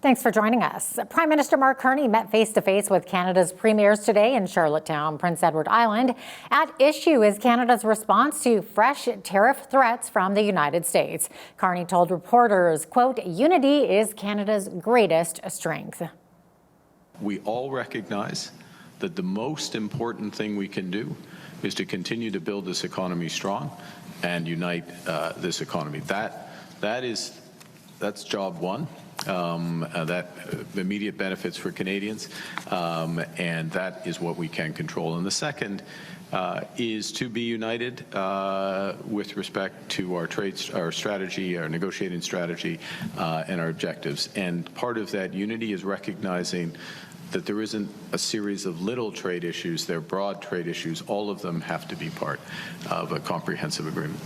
Thanks for joining us. Prime Minister Mark Carney met face-to-face with Canada's premiers today in Charlottetown, Prince Edward Island. At issue is Canada's response to fresh tariff threats from the United States. Carney told reporters, quote, "Unity is Canada's greatest strength." We all recognize that the most important thing we can do is to continue to build this economy strong and unite this economy. That's job one. That immediate benefits for Canadians, and that is what we can control. And the second is to be united with respect to our strategy, our negotiating strategy, and our objectives. And part of that unity is recognizing that there isn't a series of little trade issues, they're broad trade issues. All of them have to be part of a comprehensive agreement.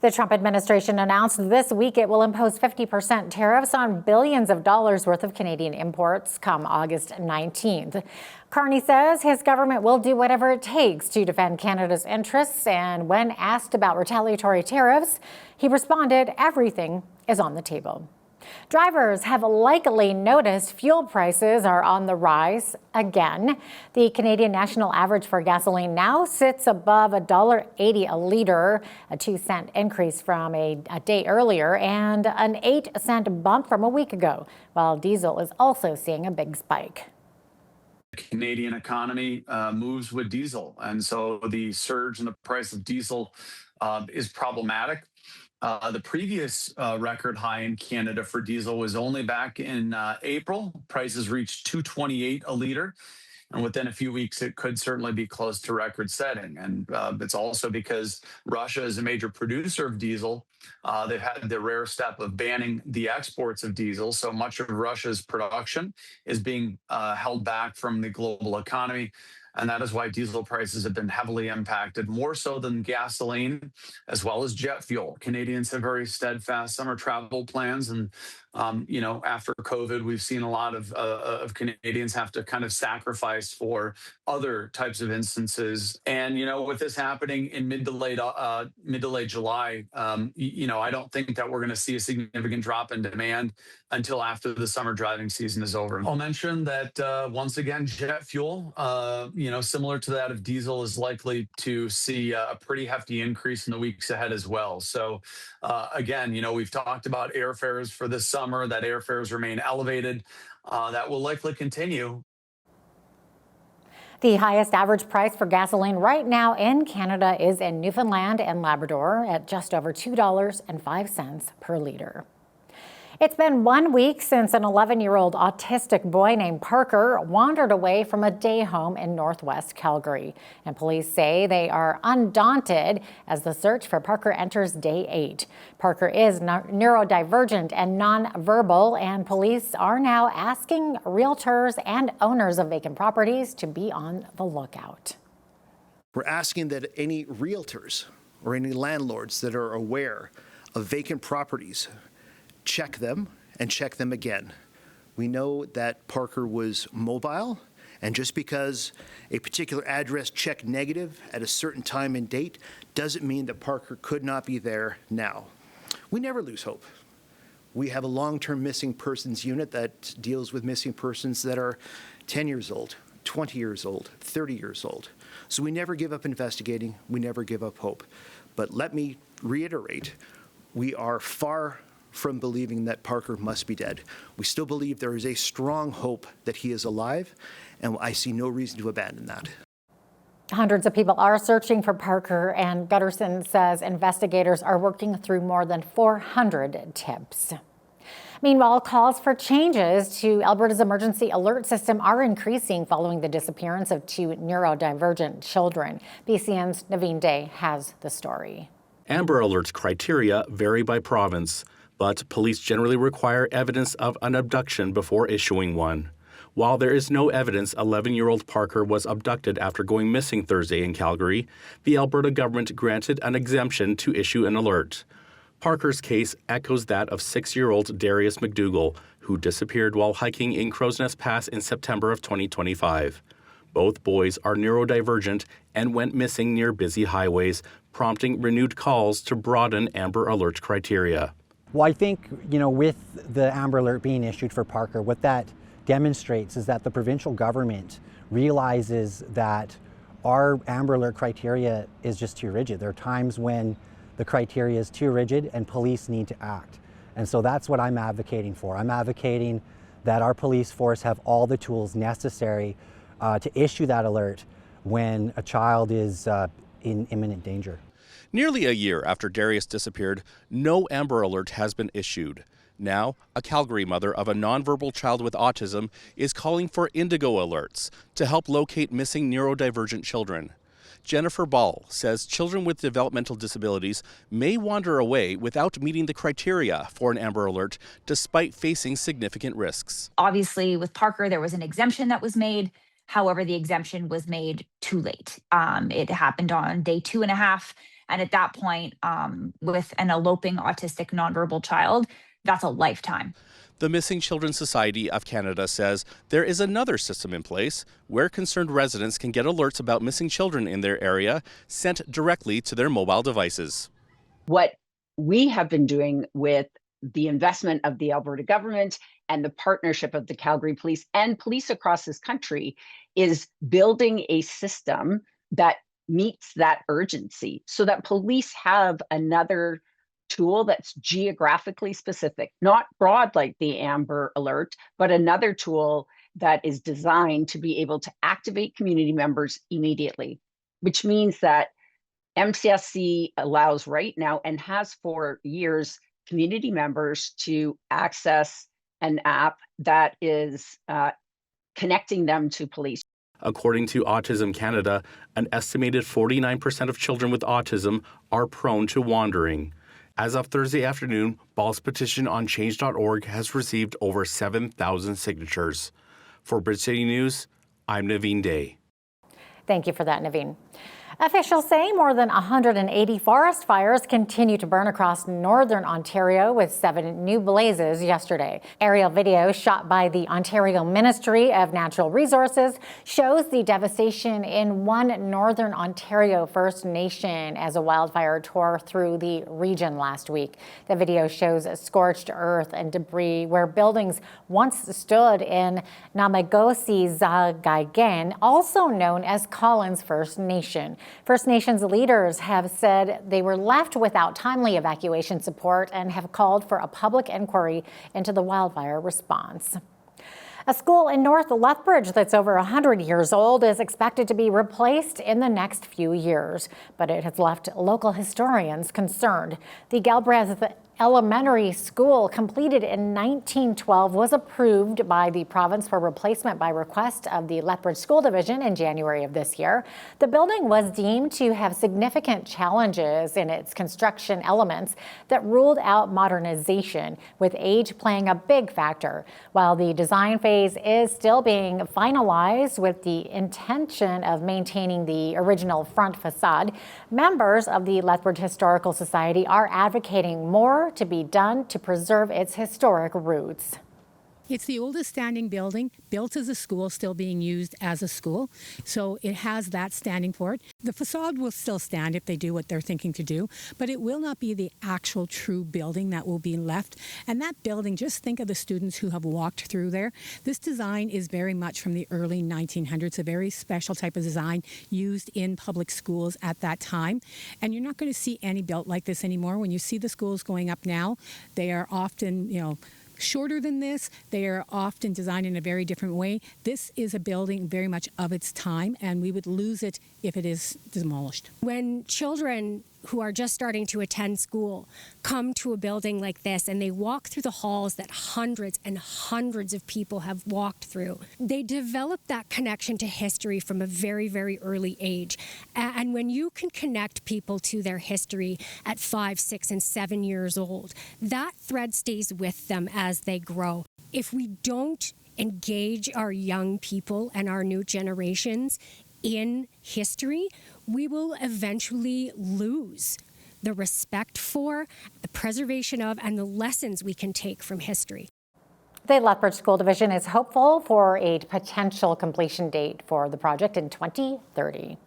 The Trump administration announced this week it will impose 50% tariffs on billions of dollars worth of Canadian imports come August 19th. Carney says his government will do whatever it takes to defend Canada's interests, and when asked about retaliatory tariffs, he responded, "Everything is on the table." Drivers have likely noticed fuel prices are on the rise again. The Canadian national average for gasoline now sits above $1.80 a litre, a 2-cent increase from a day earlier and an 8-cent bump from a week ago, while diesel is also seeing a big spike. The Canadian economy moves with diesel, and so the surge in the price of diesel is problematic. The previous record high in Canada for diesel was only back in April. Prices reached $2.28 a litre, and within a few weeks, it could certainly be close to record setting. And it's also because Russia is a major producer of diesel. They've had the rare step of banning the exports of diesel, so much of Russia's production is being held back from the global economy. And that is why diesel prices have been heavily impacted, more so than gasoline, as well as jet fuel. Canadians have very steadfast summer travel plans. And, after COVID, we've seen a lot of Canadians have to kind of sacrifice for other types of instances. And, with this happening in mid to late July, I don't think that we're going to see a significant drop in demand until after the summer driving season is over. I'll mention that once again, jet fuel, similar to that of diesel, is likely to see a pretty hefty increase in the weeks ahead as well. So again, we've talked about airfares for this summer, that airfares remain elevated. That will likely continue. The highest average price for gasoline right now in Canada is in Newfoundland and Labrador at just over $2.05 per litre. It's been 1 week since an 11-year-old autistic boy named Parker wandered away from a day home in northwest Calgary. And police say they are undaunted as the search for Parker enters day 8. Parker is neurodivergent and nonverbal, and police are now asking realtors and owners of vacant properties to be on the lookout. We're asking that any realtors or any landlords that are aware of vacant properties check them and check them again. We know that Parker was mobile, and just because a particular address checked negative at a certain time and date doesn't mean that Parker could not be there now. We never lose hope. We have a long-term missing persons unit that deals with missing persons that are 10 years old, 20 years old, 30 years old. So we never give up investigating, we never give up hope. But let me reiterate, we are far from believing that Parker must be dead. We still believe there is a strong hope that he is alive, and I see no reason to abandon that. Hundreds of people are searching for Parker, and Gutterson says investigators are working through more than 400 tips. Meanwhile, calls for changes to Alberta's emergency alert system are increasing following the disappearance of 2 neurodivergent children. BCN's Naveen Day has the story. Amber Alert's criteria vary by province, but police generally require evidence of an abduction before issuing one. While there is no evidence 11-year-old Parker was abducted after going missing Thursday in Calgary, the Alberta government granted an exemption to issue an alert. Parker's case echoes that of 6-year-old Darius McDougall, who disappeared while hiking in Crow's Nest Pass in September of 2025. Both boys are neurodivergent and went missing near busy highways, prompting renewed calls to broaden Amber Alert criteria. Well, I think, with the Amber Alert being issued for Parker, what that demonstrates is that the provincial government realizes that our Amber Alert criteria is just too rigid. There are times when the criteria is too rigid and police need to act. And so that's what I'm advocating for. I'm advocating that our police force have all the tools necessary to issue that alert when a child is in imminent danger. Nearly a year after Darius disappeared, no Amber Alert has been issued. Now, a Calgary mother of a nonverbal child with autism is calling for indigo alerts to help locate missing neurodivergent children. Jennifer Ball says children with developmental disabilities may wander away without meeting the criteria for an Amber Alert, despite facing significant risks. Obviously, with Parker, there was an exemption that was made. However, the exemption was made too late. It happened on day 2.5. And at that point, with an eloping autistic nonverbal child, that's a lifetime. The Missing Children Society of Canada says there is another system in place where concerned residents can get alerts about missing children in their area sent directly to their mobile devices. What we have been doing with the investment of the Alberta government and the partnership of the Calgary Police and police across this country is building a system that meets that urgency so that police have another tool that's geographically specific, not broad like the Amber Alert, but another tool that is designed to be able to activate community members immediately, which means that MCSC allows right now and has for years community members to access an app that is connecting them to police. According to Autism Canada, an estimated 49% of children with autism are prone to wandering. As of Thursday afternoon, Ball's petition on change.org has received over 7,000 signatures. For Bridge City News, I'm Naveen Day. Thank you for that, Naveen. Officials say more than 180 forest fires continue to burn across northern Ontario, with 7 new blazes yesterday. Aerial video shot by the Ontario Ministry of Natural Resources shows the devastation in one northern Ontario First Nation as a wildfire tore through the region last week. The video shows scorched earth and debris where buildings once stood in Namagosi-Zagaigen, also known as Collins First Nation. First Nations leaders have said they were left without timely evacuation support and have called for a public inquiry into the wildfire response. A school in North Lethbridge that's over 100 years old is expected to be replaced in the next few years, but it has left local historians concerned. The Galbraith Elementary School, completed in 1912, was approved by the province for replacement by request of the Lethbridge School Division in January of this year. The building was deemed to have significant challenges in its construction elements that ruled out modernization, with age playing a big factor. While the design phase is still being finalized with the intention of maintaining the original front facade, members of the Lethbridge Historical Society are advocating more to be done to preserve its historic roots. It's the oldest standing building, built as a school, still being used as a school. So it has that standing for it. The facade will still stand if they do what they're thinking to do, but it will not be the actual true building that will be left. And that building, just think of the students who have walked through there. This design is very much from the early 1900s, a very special type of design used in public schools at that time. And you're not going to see any built like this anymore. When you see the schools going up now, they are often, shorter than this. They are often designed in a very different way. This is a building very much of its time, and we would lose it if it is demolished. When children who are just starting to attend school come to a building like this and they walk through the halls that hundreds and hundreds of people have walked through, they develop that connection to history from a very, very early age. And when you can connect people to their history at 5, 6, and 7 years old, that thread stays with them as they grow. If we don't engage our young people and our new generations in history, we will eventually lose the respect for, the preservation of, and the lessons we can take from history. The Lethbridge School Division is hopeful for a potential completion date for the project in 2030.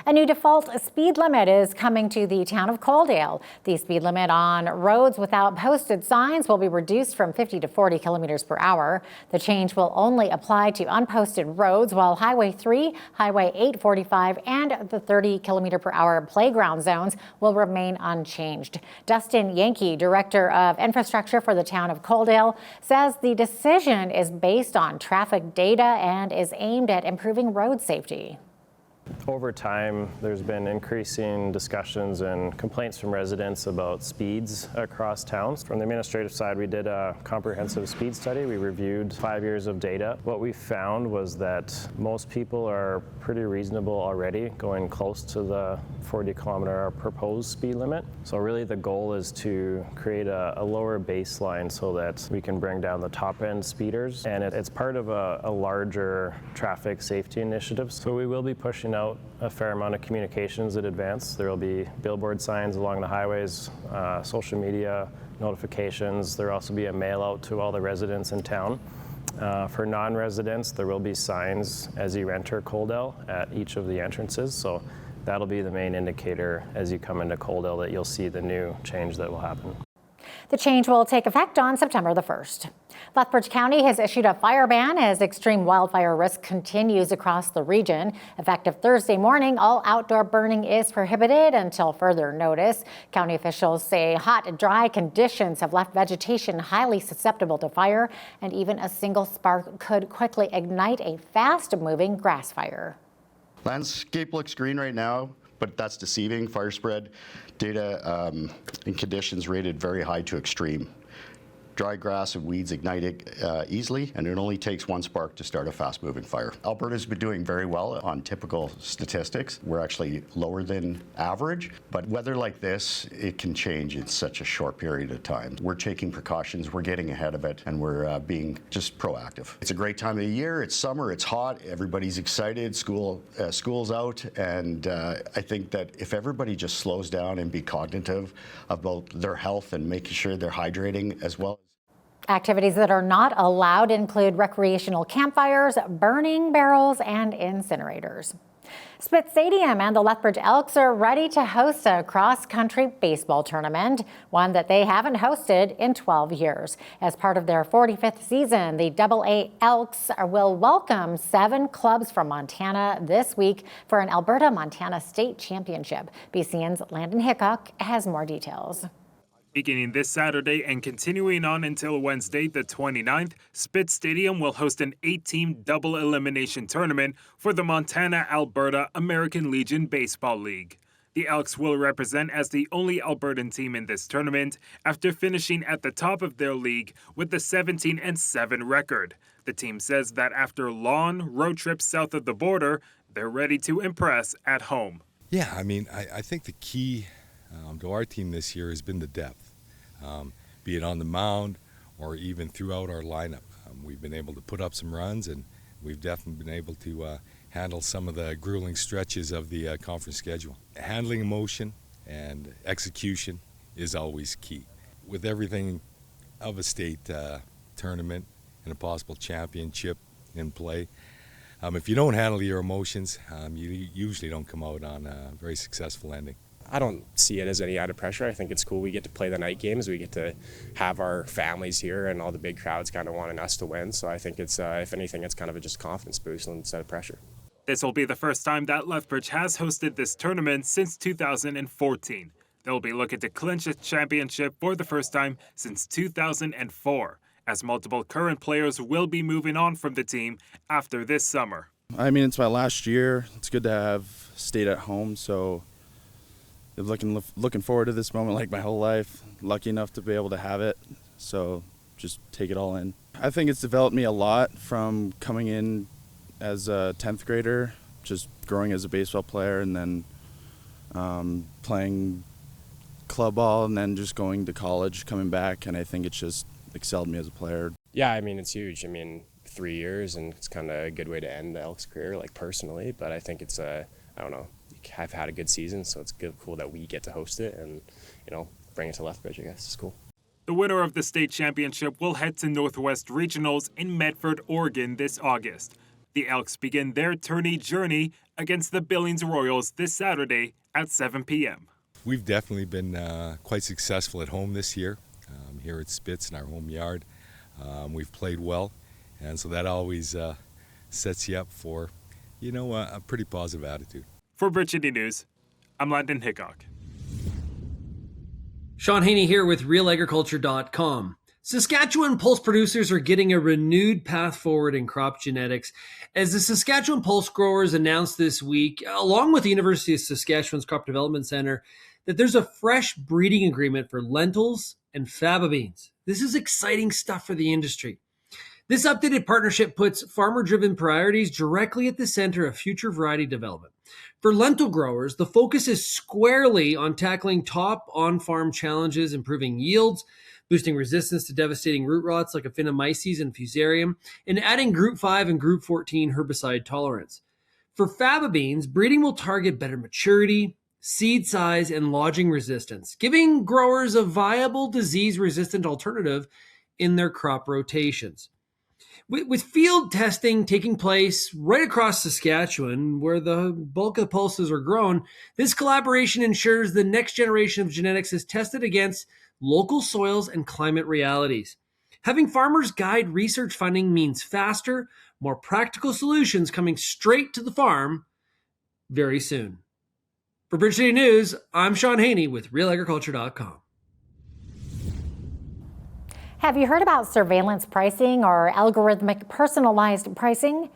A new default speed limit is coming to the town of Coaldale. The speed limit on roads without posted signs will be reduced from 50 to 40 kilometers per hour. The change will only apply to unposted roads, while Highway 3, Highway 845, and the 30 kilometer per hour playground zones will remain unchanged. Dustin Yankee, Director of Infrastructure for the town of Coaldale, says the decision is based on traffic data and is aimed at improving road safety. Over time, there's been increasing discussions and complaints from residents about speeds across towns. From the administrative side, we did a comprehensive speed study. We reviewed 5 years of data. What we found was that most people are pretty reasonable already, going close to the 40-kilometer proposed speed limit. So really the goal is to create a lower baseline so that we can bring down the top-end speeders. And it's part of a larger traffic safety initiative. So we will be pushing out a fair amount of communications in advance. There will be billboard signs along the highways, social media notifications. There will also be a mail out to all the residents in town. For non-residents, there will be signs as you enter Coaldale at each of the entrances. So that'll be the main indicator as you come into Coaldale that you'll see the new change that will happen. The change will take effect on September the 1st. Lethbridge County has issued a fire ban as extreme wildfire risk continues across the region. Effective Thursday morning, all outdoor burning is prohibited until further notice. County officials say hot and dry conditions have left vegetation highly susceptible to fire, and even a single spark could quickly ignite a fast-moving grass fire. Landscape looks green right now, but that's deceiving. Fire spread data and conditions rated very high to extreme. Dry grass and weeds ignite easily, and it only takes one spark to start a fast-moving fire. Alberta's been doing very well on typical statistics. We're actually lower than average, but weather like this, it can change in such a short period of time. We're taking precautions, we're getting ahead of it, and we're being just proactive. It's a great time of the year. It's summer, it's hot, everybody's excited, school's out, and I think that if everybody just slows down and be cognitive about their health and making sure they're hydrating as well. Activities that are not allowed include recreational campfires, burning barrels, and incinerators. Spitz Stadium and the Lethbridge Elks are ready to host a cross-country baseball tournament, one that they haven't hosted in 12 years. As part of their 45th season, the AA Elks will welcome 7 clubs from Montana this week for an Alberta-Montana State Championship. BCN's Landon Hickok has more details. Beginning this Saturday and continuing on until Wednesday, the 29th, Spitz Stadium will host an 8-team double elimination tournament for the Montana-Alberta American Legion Baseball League. The Elks will represent as the only Albertan team in this tournament after finishing at the top of their league with a 17-7 record. The team says that after long road trips south of the border, they're ready to impress at home. Yeah, I mean, I think the key to our team this year has been the depth, be it on the mound or even throughout our lineup. We've been able to put up some runs, and we've definitely been able to handle some of the grueling stretches of the conference schedule. Handling emotion and execution is always key. With everything of a state tournament and a possible championship in play, if you don't handle your emotions, you usually don't come out on a very successful ending. I don't see it as any added pressure. I think it's cool. We get to play the night games. We get to have our families here, and all the big crowds kind of wanting us to win. So I think it's, if anything, it's kind of just a confidence boost instead of pressure. This will be the first time that Lethbridge has hosted this tournament since 2014. They'll be looking to clinch a championship for the first time since 2004, as multiple current players will be moving on from the team after this summer. I mean, it's my last year. It's good to have stayed at home, so looking forward to this moment like my whole life. Lucky enough to be able to have it, so just take it all in. I think it's developed me a lot from coming in as a 10th grader, just growing as a baseball player, and then playing club ball, and then just going to college, coming back, and I think it's just excelled me as a player. Yeah, I mean, it's huge. I mean, 3 years, and it's kind of a good way to end the Elks' career, like personally, but I think it's I don't know, I've had a good season, so it's cool that we get to host it and, bring it to Lethbridge, I guess. It's cool. The winner of the state championship will head to Northwest Regionals in Medford, Oregon this August. The Elks begin their tourney journey against the Billings Royals this Saturday at 7 p.m. We've definitely been quite successful at home this year, here at Spitz in our home yard. We've played well, and so that always sets you up for, a pretty positive attitude. For Bridge City News, I'm Landon Hickok. Sean Haney here with RealAgriculture.com. Saskatchewan pulse producers are getting a renewed path forward in crop genetics as the Saskatchewan pulse growers announced this week, along with the University of Saskatchewan's Crop Development Centre, that there's a fresh breeding agreement for lentils and faba beans. This is exciting stuff for the industry. This updated partnership puts farmer-driven priorities directly at the center of future variety development. For lentil growers, the focus is squarely on tackling top on-farm challenges, improving yields, boosting resistance to devastating root rots like Aphanomyces and Fusarium, and adding Group 5 and Group 14 herbicide tolerance. For faba beans, breeding will target better maturity, seed size, and lodging resistance, giving growers a viable disease-resistant alternative in their crop rotations. With field testing taking place right across Saskatchewan, where the bulk of the pulses are grown, this collaboration ensures the next generation of genetics is tested against local soils and climate realities. Having farmers guide research funding means faster, more practical solutions coming straight to the farm very soon. For Bridge City News, I'm Sean Haney with RealAgriculture.com. Have you heard about surveillance pricing or algorithmic personalized pricing?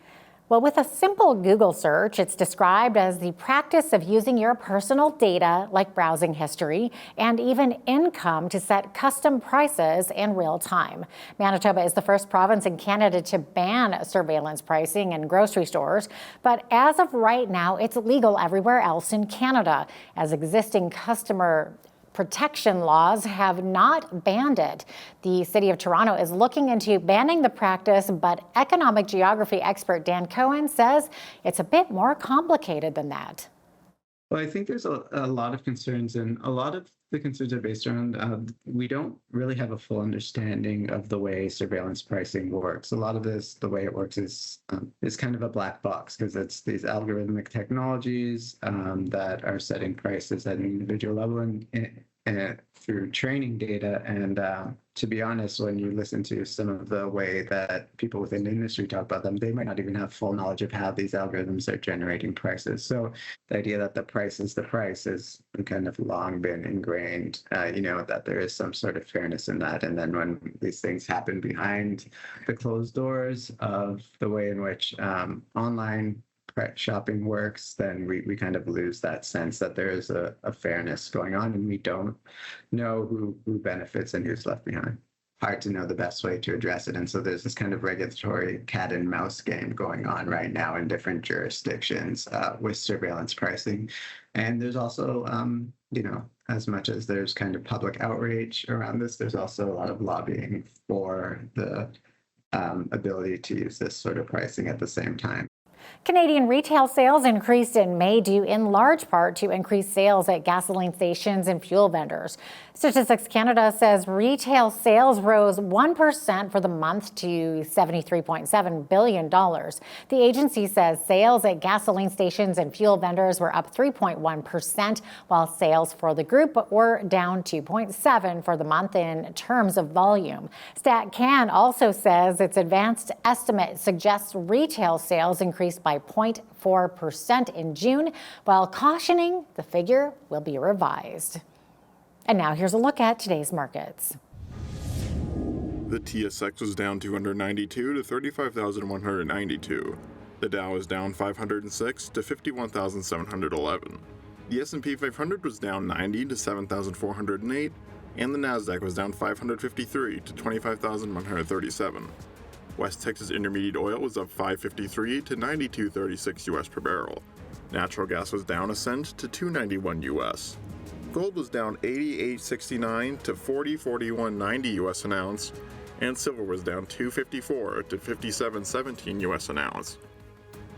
Well, with a simple Google search, it's described as the practice of using your personal data, like browsing history and even income, to set custom prices in real time. Manitoba is the first province in Canada to ban surveillance pricing in grocery stores, but as of right now, it's legal everywhere else in Canada, as existing customer protection laws have not banned it. The City of Toronto is looking into banning the practice, but economic geography expert Dan Cohen says it's a bit more complicated than that. Well, I think there's a lot of concerns, and a lot of the concerns are based around we don't really have a full understanding of the way surveillance pricing works. A lot of this, the way it works is kind of a black box, because it's these algorithmic technologies that are setting prices at an individual level and through training data. And to be honest, when you listen to some of the way that people within the industry talk about them, they might not even have full knowledge of how these algorithms are generating prices. So the idea that the price is kind of long been ingrained, that there is some sort of fairness in that. And then when these things happen behind the closed doors of the way in which online shopping works, then we kind of lose that sense that there is a fairness going on, and we don't know who benefits and who's left behind. Hard to know the best way to address it. And so there's this kind of regulatory cat and mouse game going on right now in different jurisdictions with surveillance pricing. And there's also, as much as there's kind of public outrage around this, there's also a lot of lobbying for the ability to use this sort of pricing at the same time. Canadian retail sales increased in May due in large part to increased sales at gasoline stations and fuel vendors. Statistics Canada says retail sales rose 1% for the month to $73.7 billion. The agency says sales at gasoline stations and fuel vendors were up 3.1%, while sales for the group were down 2.7% for the month in terms of volume. StatCan also says its advanced estimate suggests retail sales increased by 0.4% in June, while cautioning the figure will be revised. And now here's a look at today's markets. The TSX was down 292 to 35,192. The Dow is down 506 to 51,711. The S&P 500 was down 90 to 7,408, and the Nasdaq was down 553 to 25,137. West Texas Intermediate oil was up $5.53 to $92.36 US per barrel. Natural gas was down a cent to $2.91 US. Gold was down $88.69 to $40.41.90 US an ounce, and silver was down $2.54 to $57.17 US an ounce.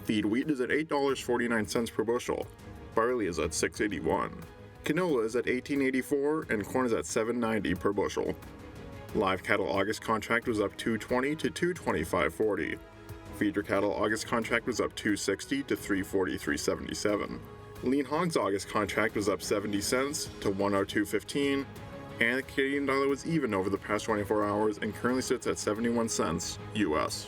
Feed wheat is at $8.49 per bushel. Barley is at $6.81. Canola is at $18.84, and corn is at $7.90 per bushel. Live cattle August contract was up $2.20 to $225.40. Feeder cattle August contract was up $2.60 to $3.43.77. Lean hogs August contract was up 70 cents to $1.02.15, and the Canadian dollar was even over the past 24 hours and currently sits at 71 cents US.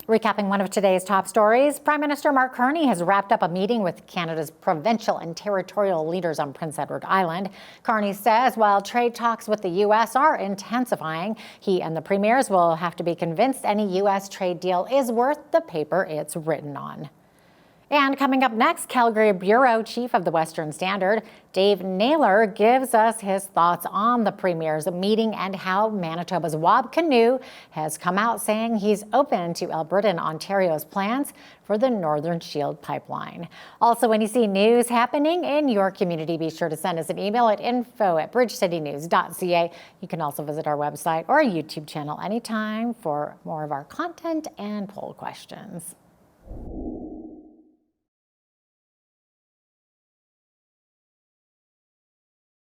Recapping one of today's top stories, Prime Minister Mark Carney has wrapped up a meeting with Canada's provincial and territorial leaders on Prince Edward Island. Carney says while trade talks with the U.S. are intensifying, he and the premiers will have to be convinced any U.S. trade deal is worth the paper it's written on. And coming up next, Calgary Bureau Chief of the Western Standard, Dave Naylor, gives us his thoughts on the Premier's meeting and how Manitoba's Wab Kinew has come out saying he's open to Alberta and Ontario's plans for the Northern Shield pipeline. Also, when you see news happening in your community, be sure to send us an email at info@bridgecitynews.ca. You can also visit our website or YouTube channel anytime for more of our content and poll questions.